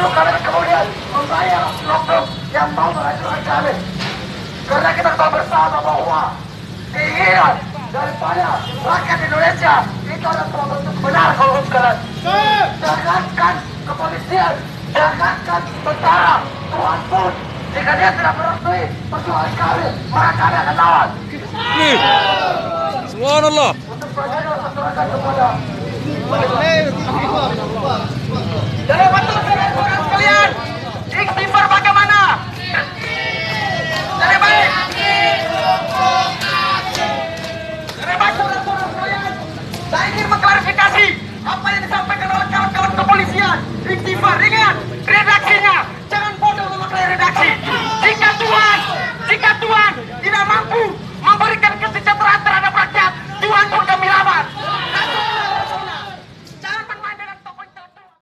perlu kami kemudian membayar oknum yang mau menghancurkan kami. Karena kita tahu bersama bahwa keinginan daripada rakyat Indonesia itu adalah sebuah bentuk benar kalau sekalian. Jangankan kepolisian, jangankan tentara, Tuhan pun jika dia tidak merestui perjuangan kami, maka kami akan lawan. Subhanallah. Untuk berjaya serahkan kepada